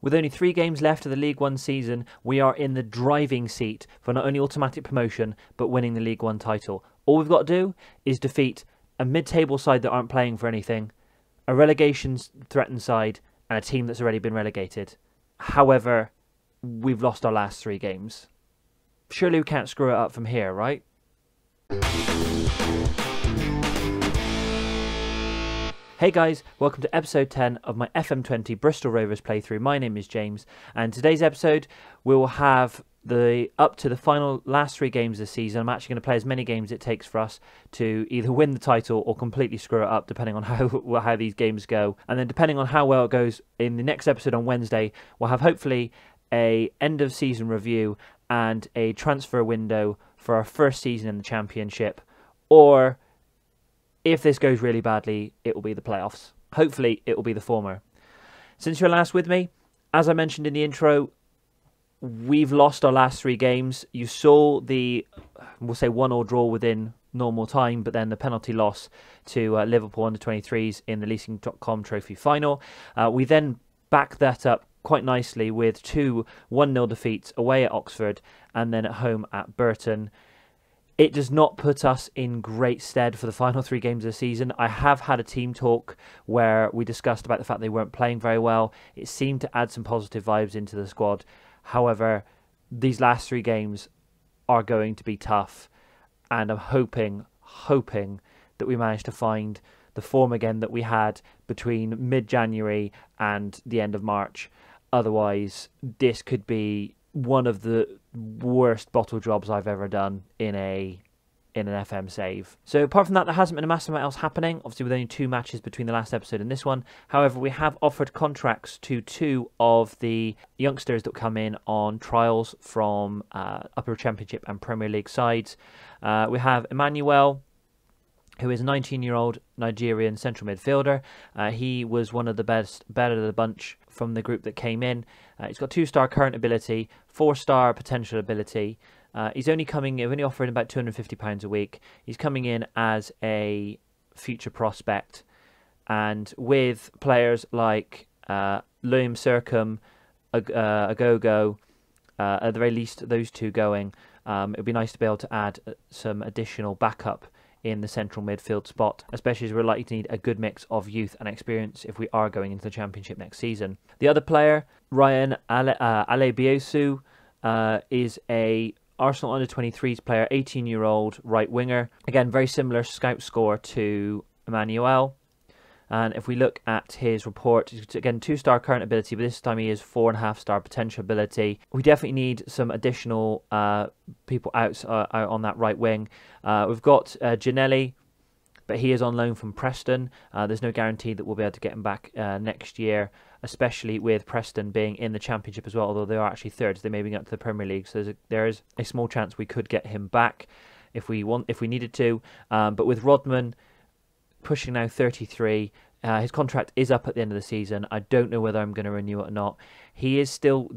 With only 3 games left of the League One season, we are in the driving seat for not only automatic promotion, but winning the League One title. All we've got to do is defeat a mid-table side that aren't playing for anything, a relegation-threatened side, and a team that's already been relegated. However, we've lost our last 3 games. Surely we can't screw it up from here, right? Hey guys, welcome to episode 10 of my FM20 Bristol Rovers playthrough. My name is James, and today's episode we will have up to the final last 3 games of the season. I'm actually going to play as many games it takes for us to either win the title or completely screw it up, depending on how these games go. And then depending on how well it goes in the next episode on Wednesday, we'll have hopefully a end of season review and a transfer window for our first season in the Championship, or if this goes really badly, it will be the playoffs. Hopefully, it will be the former. Since you're last with me, as I mentioned in the intro, we've lost our last 3 games. You saw the, we'll say, 1-1 draw within normal time, but then the penalty loss to Liverpool under-23s in the Leasing.com Trophy final. We then backed that up quite nicely with 2 1-0 defeats away at Oxford and then at home at Burton. It does not put us in great stead for the final 3 games of the season. I have had a team talk where we discussed about the fact they weren't playing very well. It seemed to add some positive vibes into the squad. However, these last 3 games are going to be tough, and I'm hoping that we manage to find the form again that we had between mid-January and the end of March. Otherwise, this could be one of the worst bottle jobs I've ever done in an FM save. So apart from that, there hasn't been a massive amount else happening. Obviously, with only 2 matches between the last episode and this one. However, we have offered contracts to 2 of the youngsters that come in on trials from Upper Championship and Premier League sides. We have Emmanuel, who is a 19-year-old Nigerian central midfielder. He was one of the better of the bunch from the group that came in. He's got 2-star current ability, 4-star potential ability. He's only offering about £250 a week. He's coming in as a future prospect. And with players like Liam Sercombe, Agogo, at the very least those 2 going, it would be nice to be able to add some additional backup in the central midfield spot, especially as we're likely to need a good mix of youth and experience if we are going into the Championship next season. The other player, Ryan Alebiosu, is a Arsenal under-23s player, 18-year-old right winger. Again, very similar scout score to Emmanuel. And if we look at his report, again, 2-star current ability, but this time he is 4.5-star potential ability. We definitely need some additional people out on that right wing. We've got Giannelli, but he is on loan from Preston. There's no guarantee that we'll be able to get him back next year, especially with Preston being in the Championship as well, although they are actually third, so they may be up to the Premier League. So there is a small chance we could get him back if we needed to. But with Rodman pushing now 33, his contract is up at the end of the season. I don't know whether I'm going to renew it or not. He is still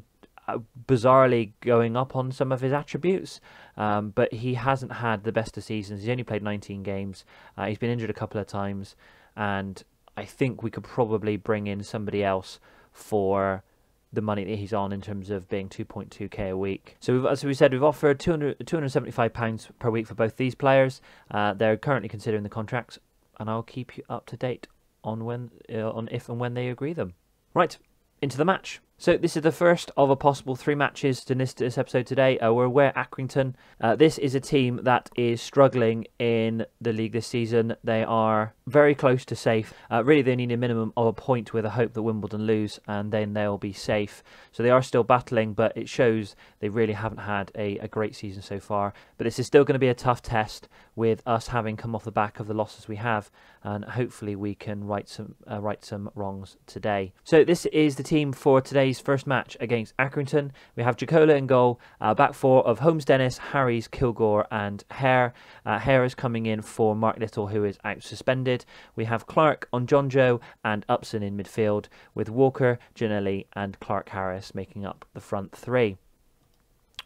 bizarrely going up on some of his attributes, but he hasn't had the best of seasons. He's only played 19 games. He's been injured a couple of times, and I think we could probably bring in somebody else for the money that he's on in terms of being 2.2k a week. So as we said, we've offered £275 per week for both these players. They're currently considering the contracts, and I'll keep you up to date on if and when they agree them. Right, into the match. So this is the first of a possible 3 matches in this episode today. We're away at Accrington. This is a team that is struggling in the league this season. They are very close to safe. Really, they need a minimum of a point with a hope that Wimbledon lose, and then they'll be safe. So they are still battling, but it shows they really haven't had a great season so far. But this is still going to be a tough test with us having come off the back of the losses we have, and hopefully we can right some wrongs today. So this is the team for today's first match against Accrington. We have Jacola in goal, back 4 of Holmes, Dennis, Harries, Kilgore and Hare. Hare is coming in for Mark Little, who is out suspended. We have Clark on John Joe and Upson in midfield, with Walker, Giannelli and Clark Harris making up the front 3.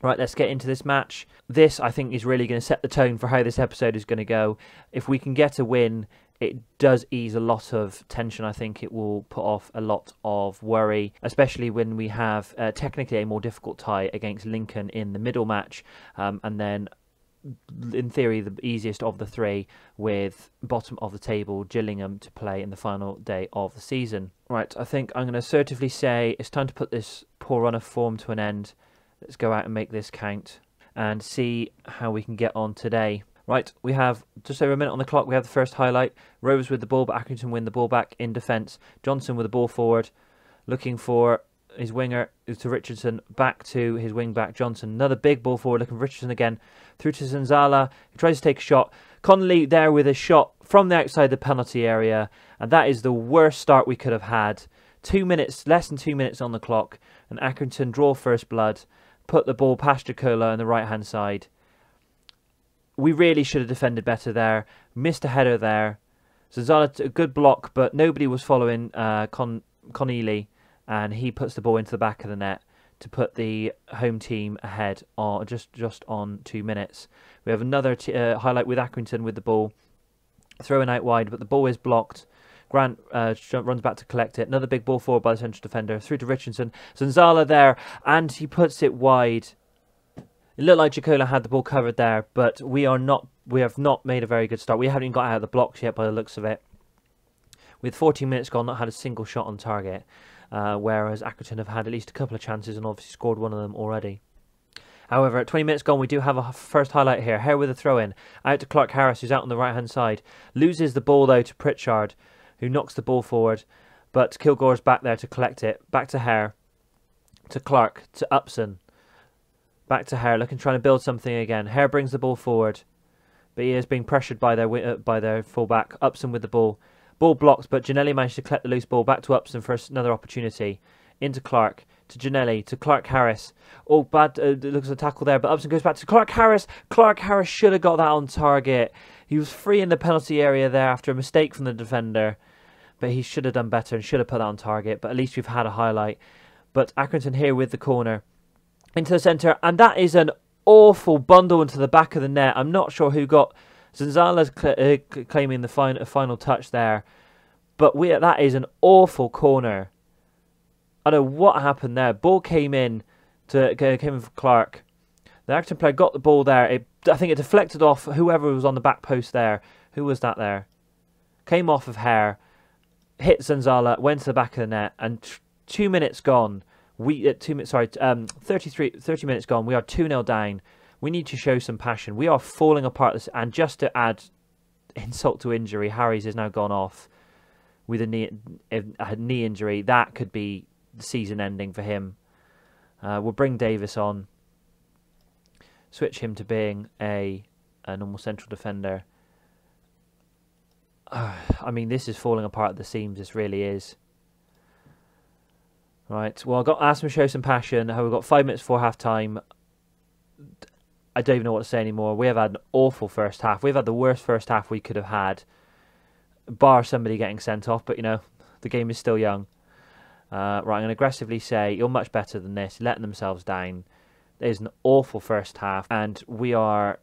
Right, let's get into this match. This, I think, is really going to set the tone for how this episode is going to go. If we can get a win it does ease a lot of tension. I think it will put off a lot of worry, especially when we have technically a more difficult tie against Lincoln in the middle match, and then in theory the easiest of the three with bottom of the table Gillingham to play in the final day of the season. Right, I think I'm going to assertively say it's time to put this poor run of form to an end. Let's go out and make this count and see how we can get on today. Right, we have just over a minute on the clock. We have the first highlight. Rovers with the ball, but Accrington win the ball back in defence. Johnson with the ball forward, looking for his winger to Richardson, back to his wing back Johnson. Another big ball forward, looking for Richardson again, through to Zanzala, who tries to take a shot. Connolly there with a shot from the outside the penalty area, and that is the worst start we could have had. 2 minutes, less than 2 minutes on the clock, and Accrington draw first blood, put the ball past Jacola on the right hand side. We really should have defended better there. Missed a header there. Zanzala, a good block, but nobody was following Connolly, and he puts the ball into the back of the net to put the home team ahead on just on 2 minutes. We have another highlight with Accrington with the ball, throwing out wide, but the ball is blocked. Grant runs back to collect it. Another big ball forward by the central defender, through to Richardson. Zanzala there, and he puts it wide. It looked like Jacola had the ball covered there, but we have not made a very good start. We haven't even got out of the blocks yet by the looks of it. With 14 minutes gone, not had a single shot on target. Whereas Accrington have had at least a couple of chances and obviously scored one of them already. However, at 20 minutes gone, we do have a first highlight here. Hare with a throw-in. Out to Clark Harris, who's out on the right-hand side. Loses the ball, though, to Pritchard, who knocks the ball forward. But Kilgore's back there to collect it. Back to Hare. To Clark. To Upson. Back to Hare, trying to build something again. Hare brings the ball forward. But he is being pressured by their full-back. Upson with the ball. Ball blocked, but Giannelli managed to collect the loose ball back to Upson for another opportunity. Into Clark, to Giannelli, to Clark Harris. Oh, bad, looks like a tackle there, but Upson goes back to Clark Harris. Clark Harris should have got that on target. He was free in the penalty area there after a mistake from the defender. But he should have done better and should have put that on target. But at least we've had a highlight. But Accrington here with the corner. Into the centre, and that is an awful bundle into the back of the net. I'm not sure who got... Zanzala's claiming the final touch there, but that is an awful corner. I don't know what happened there. Ball came in for Clark. The Accrington player got the ball there. I think it deflected off whoever was on the back post there. Who was that there? Came off of Hare, hit Zanzala, went to the back of the net, and 2 minutes gone. 30 minutes gone. We are 2-0 down. We need to show some passion. We are falling apart. And just to add insult to injury, Harries has now gone off with a knee injury. That could be the season ending for him. We'll bring Davis on. Switch him to being a normal central defender. I mean, this is falling apart at the seams. This really is. Right. Well, I've got to ask him to show some passion. We've got 5 minutes before half-time. I don't even know what to say anymore. We have had an awful first half. We've had the worst first half we could have had, bar somebody getting sent off. But, you know, the game is still young. Right, I'm going to aggressively say, you're much better than this. Letting themselves down. There's an awful first half, and we are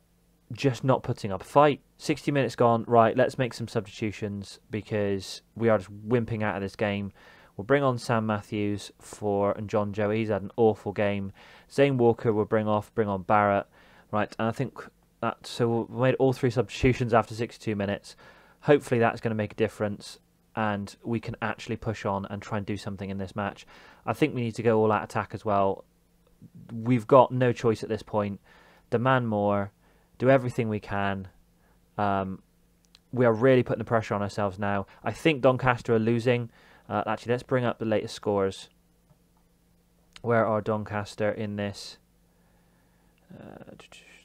just not putting up a fight. 60 minutes gone. Right, let's make some substitutions because we are just wimping out of this game. We'll bring on Sam Matthews and John Joe. He's had an awful game. Zane Walker will bring on Barrett. Right, and I think that, so we made all 3 substitutions after 62 minutes. Hopefully that's going to make a difference and we can actually push on and try and do something in this match. I think we need to go all out attack as well. We've got no choice at this point. Demand more. Do everything we can. We are really putting the pressure on ourselves now. I think Doncaster are losing. Actually, let's bring up the latest scores. Where are Doncaster in this?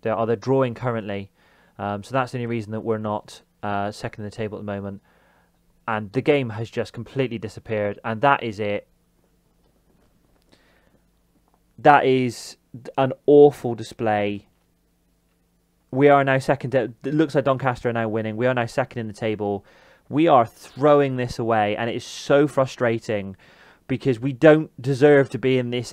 They're drawing currently. So that's the only reason that we're not second in the table at the moment. And the game has just completely disappeared. And that is it. That is an awful display. We are now second. It looks like Doncaster are now winning. We are now second in the table. We are throwing this away, and it is so frustrating because we don't deserve to be in this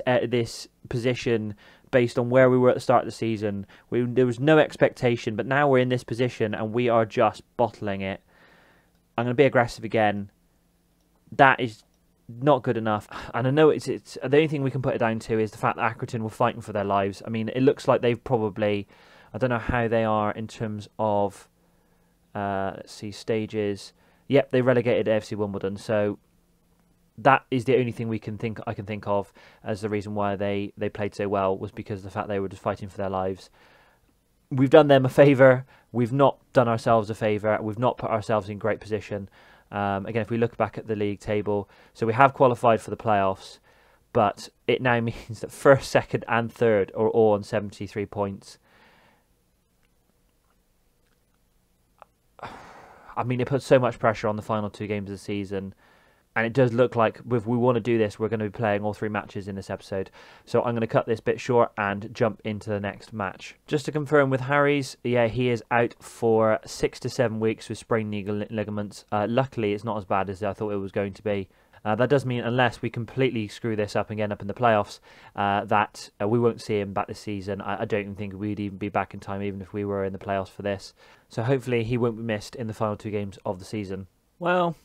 position based on where we were at the start of the season. There was no expectation, but now we're in this position, and we are just bottling it. I'm going to be aggressive again. That is not good enough. And I know it's the only thing we can put it down to is the fact that Accrington were fighting for their lives. I mean, it looks like they've probably, I don't know how they are in terms of, let's see, stages. Yep, they relegated AFC Wimbledon. So that is the only thing I can think of as the reason why they played so well, was because of the fact they were just fighting for their lives. We've done them a favour. We've not done ourselves a favour. We've not put ourselves in great position. Again, if we look back at the league table, so we have qualified for the playoffs, but it now means that first, second and third are all on 73 points. I mean, it puts so much pressure on the final 2 games of the season. And it does look like if we want to do this, we're going to be playing all 3 matches in this episode. So I'm going to cut this bit short and jump into the next match. Just to confirm with Harry's, yeah, he is out for 6 to 7 weeks with sprained knee ligaments. Luckily, it's not as bad as I thought it was going to be. That does mean unless we completely screw this up and get up in the playoffs, that we won't see him back this season. I don't even think we'd even be back in time, even if we were in the playoffs for this. So hopefully he won't be missed in the final 2 games of the season. Well,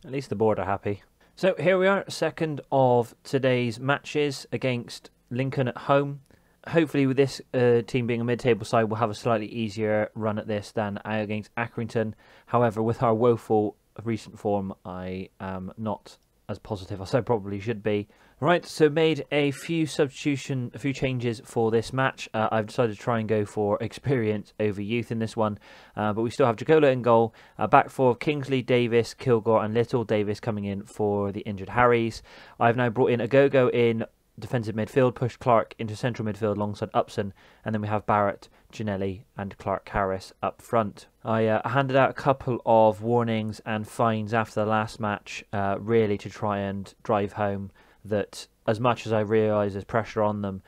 at least the board are happy. So here we are, second of today's matches against Lincoln at home. Hopefully with this team being a mid-table side, we'll have a slightly easier run at this than against Accrington. However, with our woeful recent form, I am not as positive as I probably should be. Right, so made a few changes for this match. I've decided to try and go for experience over youth in this one, but we still have Jagola in goal. Back four of Kingsley, Davis, Kilgore and Little. Davis coming in for the injured Harries. I've now brought in Agogo in defensive midfield, pushed Clark into central midfield alongside Upson, and then we have Barrett, Ginelli and Clark Harris up front. I handed out a couple of warnings and fines after the last match, really to try and drive home that as much as I realise there's pressure on them,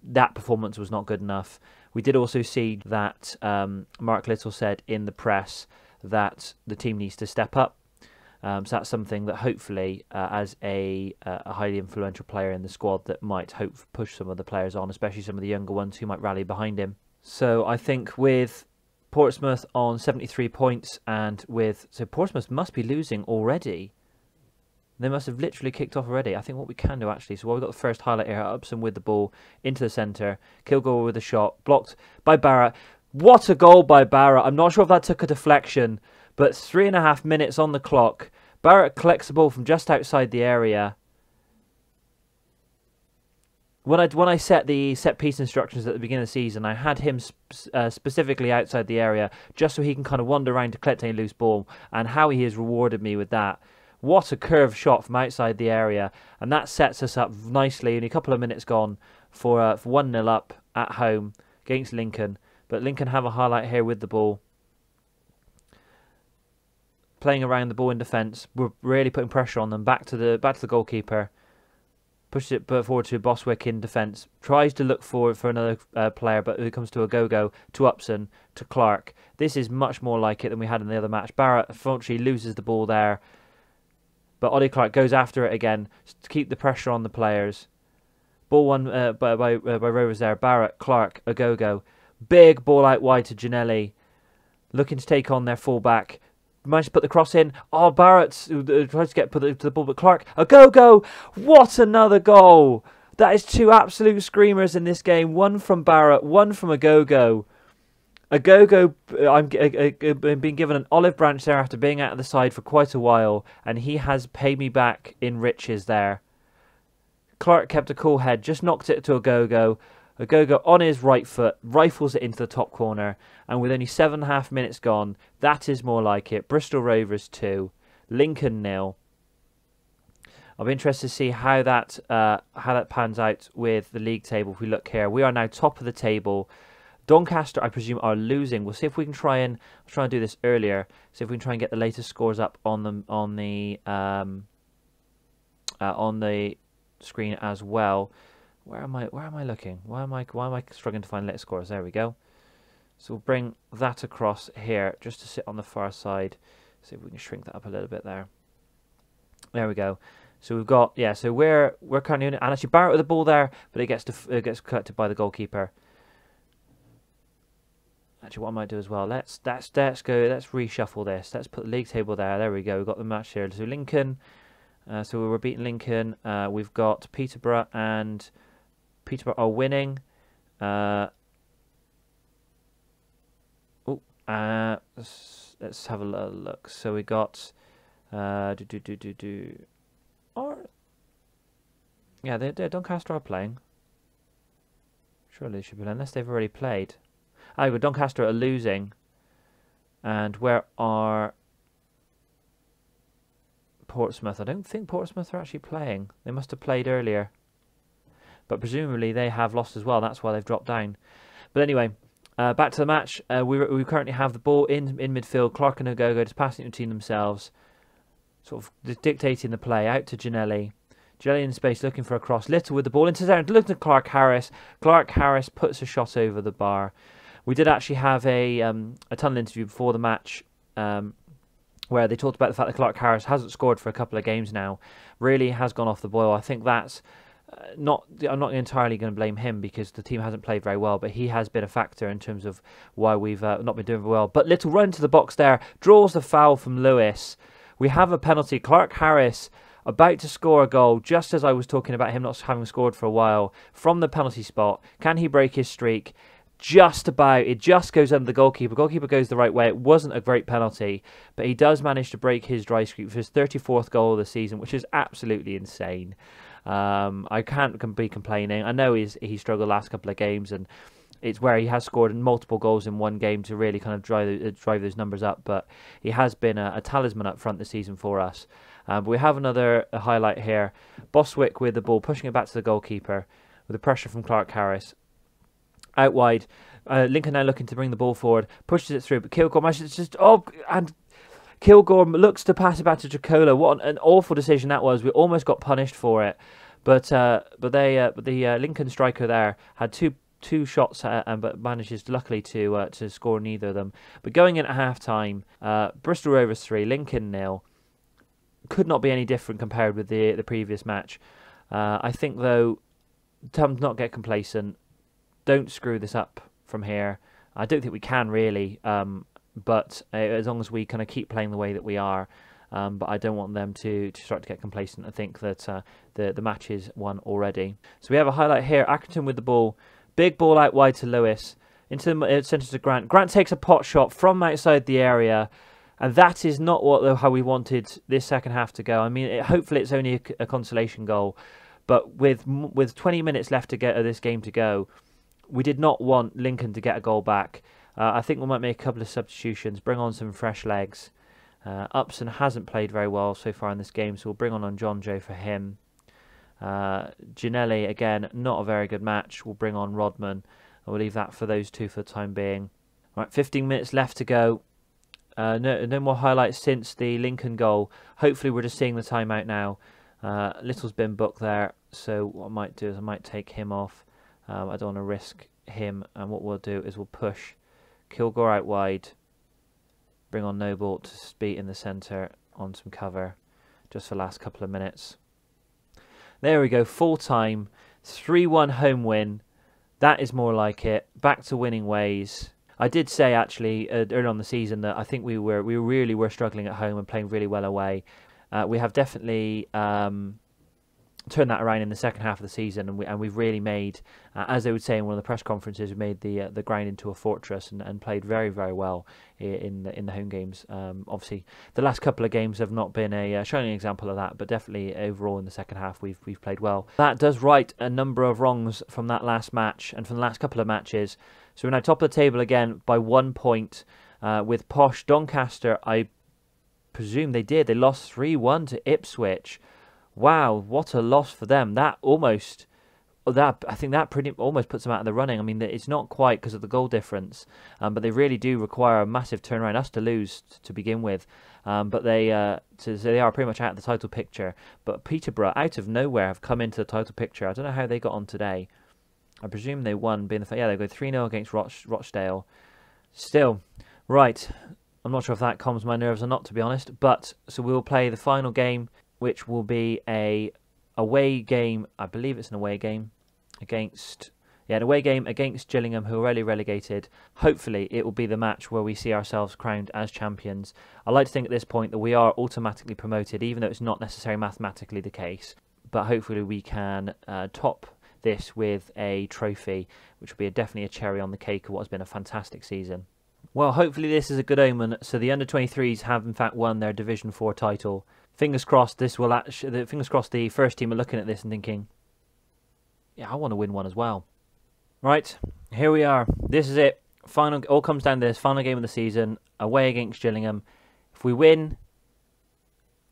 that performance was not good enough. We did also see that Mark Little said in the press that the team needs to step up. So that's something that hopefully, as a highly influential player in the squad, that might push some of the players on, especially some of the younger ones who might rally behind him. So I think with Portsmouth on 73 points and so Portsmouth must be losing already. They must have literally kicked off already. I think what we can do actually, so we've got the first highlight here, Upson with the ball into the centre, Kilgore with a shot, blocked by Barrett. What a goal by Barrett. I'm not sure if that took a deflection, but 3.5 minutes on the clock. Barrett collects the ball from just outside the area. When I set the set-piece instructions at the beginning of the season, I had him specifically outside the area just so he can kind of wander around to collect any loose ball, and how he has rewarded me with that. What a curved shot from outside the area, and that sets us up nicely. Only a couple of minutes gone for 1-0 up at home against Lincoln. But Lincoln have a highlight here with the ball. Playing around the ball in defence. We're really putting pressure on them. Back to the goalkeeper. Pushes it forward to Boswick in defence. Tries to look forward for another player, but it comes to Agogo, to Upson, to Clark. This is much more like it than we had in the other match. Barrett unfortunately loses the ball there. But Ollie Clark goes after it again to keep the pressure on the players. Ball won by Rovers there. Barrett, Clark, Agogo. Big ball out wide to Ginelli. Looking to take on their fullback. Managed to put the cross in. Oh, Barrett tries to put the ball, but Clark. Agogo! What another goal! That is 2 absolute screamers in this game. One from Barrett, one from Agogo. Agogo, I'm being given an olive branch there after being out of the side for quite a while, and he has paid me back in riches there. Clark kept a cool head, just knocked it to Agogo. Agogo on his right foot, rifles it into the top corner, and with only 7.5 minutes gone, that is more like it. Bristol Rovers 2, Lincoln 0. I'll be interested to see how that pans out with the league table. If we look here, we are now top of the table. Doncaster, I presume, are losing. We'll see if we can try and do this earlier. See if we can try and get the latest scores up on the screen as well. Where am I looking? Why am I struggling to find latest scores? There we go. So we'll bring that across here just to sit on the far side. See if we can shrink that up a little bit there. There we go. So we've got So we're currently in it, and actually Barrett with the ball there, but it gets collected by the goalkeeper. Actually, what I might do as well, let's go, let's reshuffle this. Let's put the league table there. There we go. We've got the match here. So Lincoln, so we're beating Lincoln. We've got Peterborough, and Peterborough are winning. Let's have a little look. So we got yeah, they're Doncaster are playing. Surely they should be, unless they've already played. Oh, Doncaster are losing. And where are Portsmouth? I don't think Portsmouth are actually playing. They must have played earlier. But presumably they have lost as well. That's why they've dropped down. But anyway, back to the match. We currently have the ball in midfield. Clark and Ogogo just passing it between themselves. Sort of dictating the play. Out to Ginelli. Ginelli in space looking for a cross. Little with the ball into there. Looking at Clark Harris. Clark Harris puts a shot over the bar. We did actually have a tunnel interview before the match where they talked about the fact that Clark Harris hasn't scored for a couple of games now. Really has gone off the boil. I think that's I'm not entirely going to blame him because the team hasn't played very well, but he has been a factor in terms of why we've not been doing well. But Little run to the box there, draws the foul from Lewis. We have a penalty. Clark Harris about to score a goal, just as I was talking about him not having scored for a while, from the penalty spot. Can he break his streak? Just about. It just goes under the goalkeeper. Goalkeeper goes the right way. It wasn't a great penalty, but he does manage to break his dry streak for his 34th goal of the season, which is absolutely insane. I can't be complaining. I know he struggled the last couple of games, and it's where he has scored multiple goals in one game to really kind of drive those numbers up, but he has been a talisman up front this season for us. But we have another highlight here. Boswick with the ball, pushing it back to the goalkeeper with the pressure from Clark Harris. Out wide, Lincoln now looking to bring the ball forward, pushes it through, but Kilgore manages just and Kilgore looks to pass it back to Jacola. What an awful decision that was. We almost got punished for it, but the Lincoln striker there had two shots but manages luckily to score neither of them. But going in at half time, Bristol Rovers 3, Lincoln 0. Could not be any different compared with the previous match. I think though, time to not get complacent. Don't screw this up from here. I don't think we can really, but as long as we kind of keep playing the way that we are, but I don't want them to start to get complacent. I think that the match is won already. So we have a highlight here. Accrington with the ball, big ball out wide to Lewis, into the centre to Grant. Grant takes a pot shot from outside the area, and that is not how we wanted this second half to go. I mean, hopefully it's only a consolation goal, but with 20 minutes left to get this game to go, we did not want Lincoln to get a goal back. I think we might make a couple of substitutions, bring on some fresh legs. Upson hasn't played very well so far in this game, so we'll bring on John Joe for him. Ginelli, again, not a very good match. We'll bring on Rodman. We'll leave that for those two for the time being. All right, 15 minutes left to go. No more highlights since the Lincoln goal. Hopefully we're just seeing the timeout now. Little's been booked there, so what I might do is I might take him off. I don't want to risk him, and what we'll do is we'll push Kilgore out wide, bring on Noble to be in the centre on some cover just for the last couple of minutes. There we go, full time, 3-1 home win. That is more like it. Back to winning ways. I did say actually early on the season that I think we really were struggling at home and playing really well away. We have definitely turned that around in the second half of the season, and we've really made, as they would say in one of the press conferences, we made the ground into a fortress and played very, very well in the home games. Obviously, the last couple of games have not been a shining example of that, but definitely overall in the second half we've played well. That does right a number of wrongs from that last match and from the last couple of matches. So we're now top of the table again by 1 point with Posh. Doncaster, I presume they lost 3-1 to Ipswich. Wow, what a loss for them. I think that pretty almost puts them out of the running. I mean, it's not quite because of the goal difference, but they really do require a massive turnaround, us to lose to begin with. But they are pretty much out of the title picture. But Peterborough, out of nowhere, have come into the title picture. I don't know how they got on today. I presume they won, they go 3-0 against Rochdale. Still, right, I'm not sure if that calms my nerves or not, to be honest. But so we will play the final game, which will be a away game. I believe it's an away game against an away game against Gillingham, who are already relegated. Hopefully it will be the match where we see ourselves crowned as champions. I like to think at this point that we are automatically promoted, even though it's not necessarily mathematically the case. But hopefully we can top this with a trophy, which will be definitely a cherry on the cake of what has been a fantastic season. Well, hopefully this is a good omen. So the under-23s have in fact won their Division 4 title. Fingers crossed this will actually. Fingers crossed the first team are looking at this and thinking, yeah, I want to win one as well. Right, here we are. This is it. Final. All comes down to this. Final game of the season, away against Gillingham. If we win,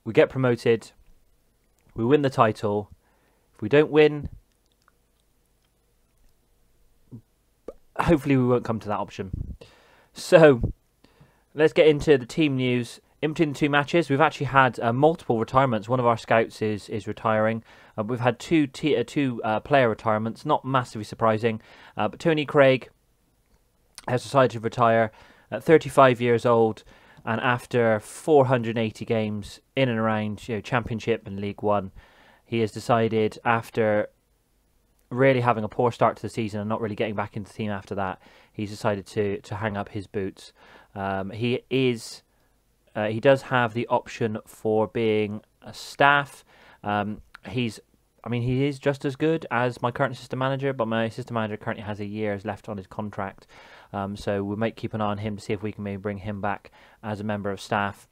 we get promoted. We win the title. If we don't win, hopefully we won't come to that option. So, let's get into the team news. In between the two matches, we've actually had multiple retirements. One of our scouts is retiring. We've had two player retirements, not massively surprising. But Tony Craig has decided to retire at 35 years old, and after 480 games in and around Championship and League One, he has decided, after really having a poor start to the season and not really getting back into the team after that, he's decided to hang up his boots. He does have the option for being a staff. He is just as good as my current assistant manager, but my assistant manager currently has a year left on his contract. So we might keep an eye on him to see if we can maybe bring him back as a member of staff.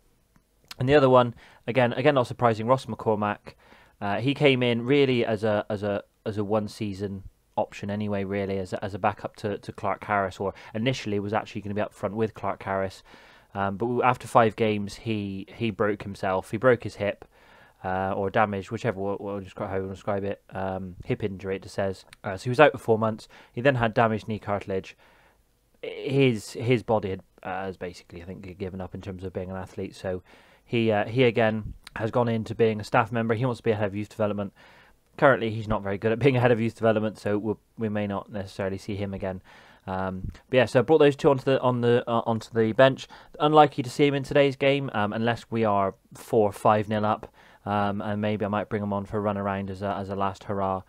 And the other one, again not surprising, Ross McCormack. He came in really as a one season option anyway, really as a backup to Clark Harris, or initially was actually going to be up front with Clark Harris. But after 5 games, he broke himself. He broke his hip, or damaged, whichever how you want to describe it. Hip injury, it says. So he was out for 4 months. He then had damaged knee cartilage. His body has basically, I think, given up in terms of being an athlete. So he again has gone into being a staff member. He wants to be a head of youth development. Currently, he's not very good at being a head of youth development, so we may not necessarily see him again. But yeah, so I brought those two onto the bench. Unlikely to see him in today's game, unless we are 4 or 5-0 up, and maybe I might bring them on for a run around as a last hurrah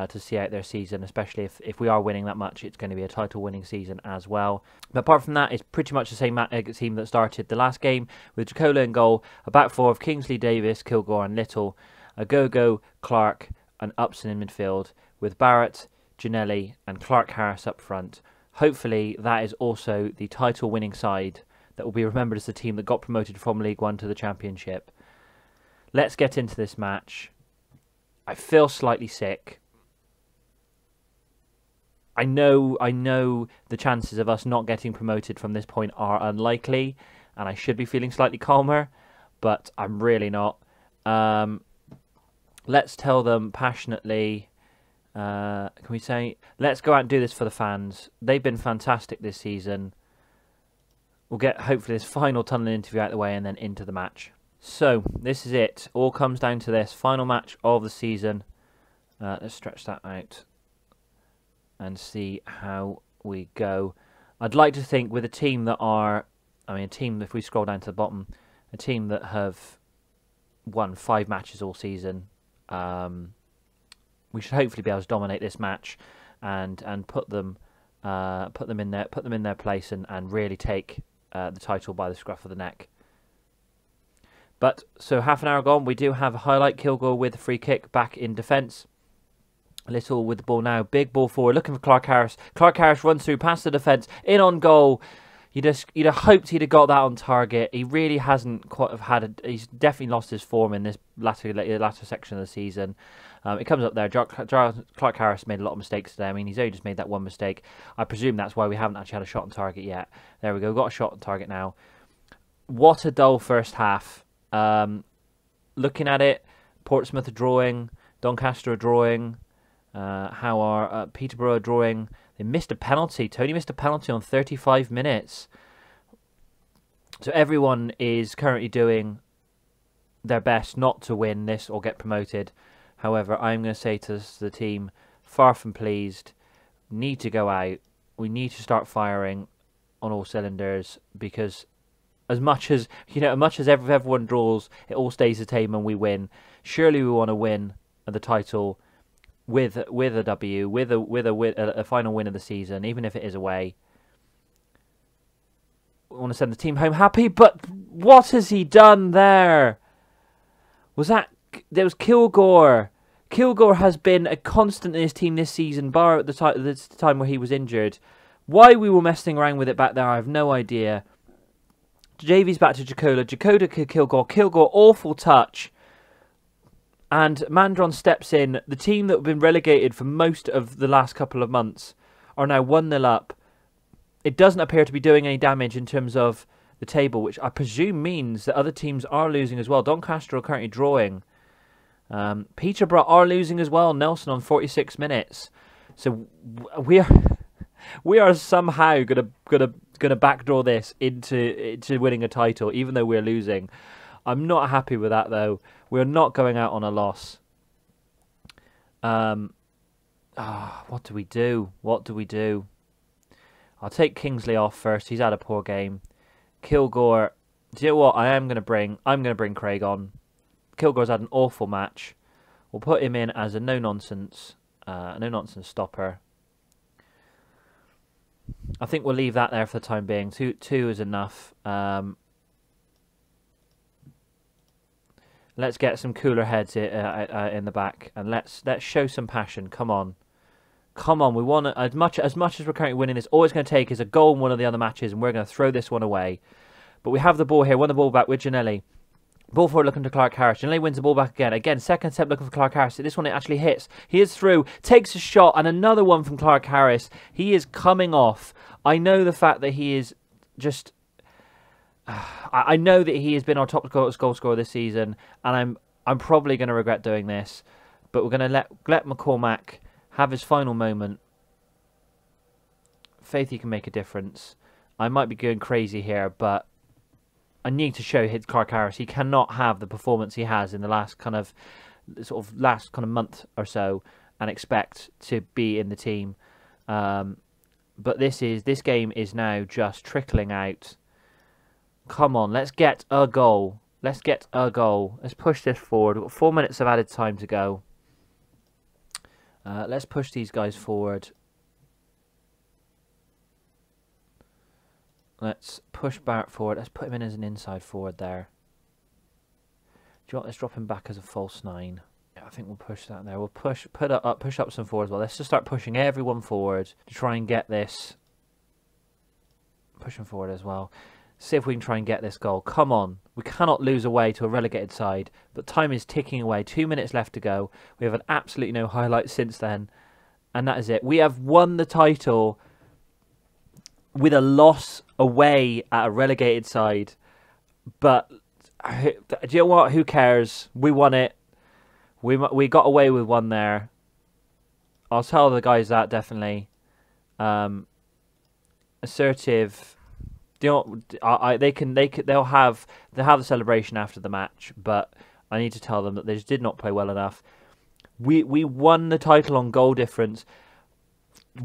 to see out their season. Especially if we are winning that much, it's going to be a title-winning season as well. But apart from that, it's pretty much the same team that started the last game, with Jacola in goal, a back four of Kingsley, Davis, Kilgore, and Little, Agogo, Clark, and Upson in midfield, with Barrett, Ginelli, and Clark Harris up front. Hopefully that is also the title-winning side that will be remembered as the team that got promoted from League One to the Championship. Let's get into this match. I feel slightly sick. I know the chances of us not getting promoted from this point are unlikely, and I should be feeling slightly calmer, but I'm really not. Let's tell them passionately, can we say, let's go out and do this for the fans. They've been fantastic this season. We'll get, hopefully, this final tunnel interview out of the way and then into the match. So, this is it. All comes down to this. Final match of the season. Let's stretch that out and see how we go. I'd like to think with a team that are, a team, if we scroll down to the bottom, a team that have won 5 matches all season, we should hopefully be able to dominate this match and put them in their place and really take the title by the scruff of the neck. But so half an hour gone, we do have a highlight. Kilgore with a free kick back in defence. Little with the ball now, big ball forward, looking for Clark Harris. Clark Harris runs through past the defence, in on goal. You'd have hoped he'd have got that on target. He really hasn't quite have had. He's definitely lost his form in this latter section of the season. It comes up there. Clark Harris made a lot of mistakes today. He's only just made that one mistake. I presume that's why we haven't actually had a shot on target yet. There we go. We've got a shot on target now. What a dull first half. Looking at it, Portsmouth are drawing, Doncaster are drawing. How are Peterborough drawing? They missed a penalty. Tony missed a penalty on 35 minutes. So everyone is currently doing their best not to win this or get promoted. However, I'm going to say to the team, far from pleased. Need to go out. We need to start firing on all cylinders, because as much as everyone draws, it all stays the same and we win. Surely we want to win the title with a W, with a final win of the season, even if it is away. We want to send the team home happy, but what has he done there? There was Kilgore. Kilgore has been a constant in his team this season, bar at the time where he was injured. Why we were messing around with it back there, I have no idea. JV's back to Jacola. Jacola to Kilgore. Kilgore, awful touch. And Mandron steps in. The team that have been relegated for most of the last couple of months are now 1-0 up. It doesn't appear to be doing any damage in terms of the table, which I presume means that other teams are losing as well. Doncaster are currently drawing. Peterborough are losing as well. Nelson on 46 minutes. So we are somehow gonna backdoor this into winning a title, even though we're losing. I'm not happy with that though. We're not going out on a loss. What do we do? What do we do? I'll take Kingsley off first. He's had a poor game. Kilgore. Do you know what? I'm gonna bring Craig on. Kilgore's had an awful match. We'll put him in as a no nonsense stopper. I think we'll leave that there for the time being. Two is enough. Let's get some cooler heads in the back, and let's show some passion. Come on. Come on, we want as much as we're currently winning this. All it's going to take is a goal in one of the other matches, and we're going to throw this one away. But we have the ball here. Won the ball back with Gianelli. Ball forward looking to Clark Harris. Gianelli wins the ball back again. Again, second step looking for Clark Harris. This one it actually hits. He is through. Takes a shot, and another one from Clark Harris. He is coming off. I know the fact that he is just... I know that he has been our top goal scorer this season, and I'm probably going to regret doing this. But we're going to let McCormack have his final moment. Faith he can make a difference. I might be going crazy here, but I need to show Clark Harris he cannot have the performance he has in the last kind of month or so and expect to be in the team. But this game is now just trickling out. Come on, let's get a goal. Let's get a goal. Let's push this forward. We've got 4 minutes of added time to go. Let's push these guys forward. Let's push Barrett forward. Let's put him in as an inside forward there. Do you want? Let's drop him back as a false 9. Yeah, I think we'll push that there. We'll push up some forward as well. Let's just start pushing everyone forward to try and get this. Push him forward as well. See if we can try and get this goal. Come on. We cannot lose away to a relegated side. But time is ticking away. 2 minutes left to go. We have had absolutely no highlights since then. And that is it. We have won the title with a loss away at a relegated side. But do you know what? Who cares? We won it. We got away with one there. I'll tell the guys that definitely. Assertive. You know, they'll have the celebration after the match, but I need to tell them that they just did not play well enough. We won the title on goal difference.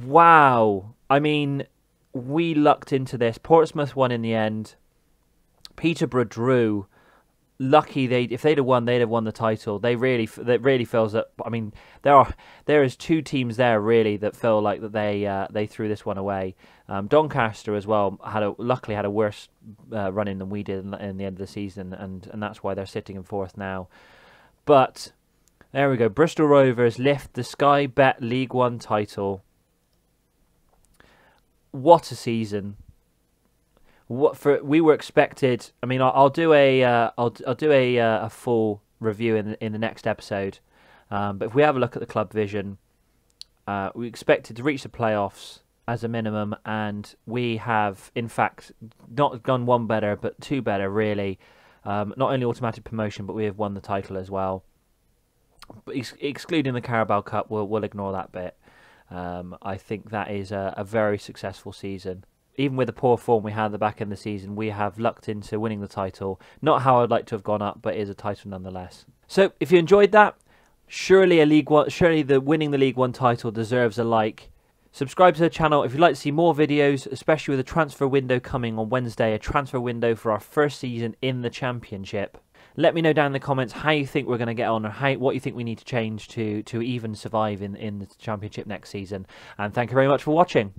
Wow. I mean, we lucked into this. Portsmouth won in the end. Peterborough drew. Lucky if they'd have won, they'd have won the title. That really feels that. I mean, there is two teams there really that feel like that they threw this one away. Doncaster as well luckily had a worse run in than we did in the end of the season, and that's why they're sitting in fourth now. But there we go. Bristol Rovers lift the Sky Bet League One title. What a season! We were expected. I mean, I'll do a full review in the next episode. But if we have a look at the club vision, we expected to reach the playoffs as a minimum, and we have in fact not gone one better, but two better really. Not only automatic promotion, but we have won the title as well. But excluding the Carabao Cup, we'll ignore that bit. I think that is a very successful season. Even with the poor form we had at the back end of the season, we have lucked into winning the title. Not how I'd like to have gone up, but it is a title nonetheless. So, if you enjoyed that, surely winning the League One title deserves a like. Subscribe to the channel if you'd like to see more videos, especially with the transfer window coming on Wednesday, a transfer window for our first season in the Championship. Let me know down in the comments how you think we're going to get on, or what you think we need to change to even survive in the Championship next season. And thank you very much for watching.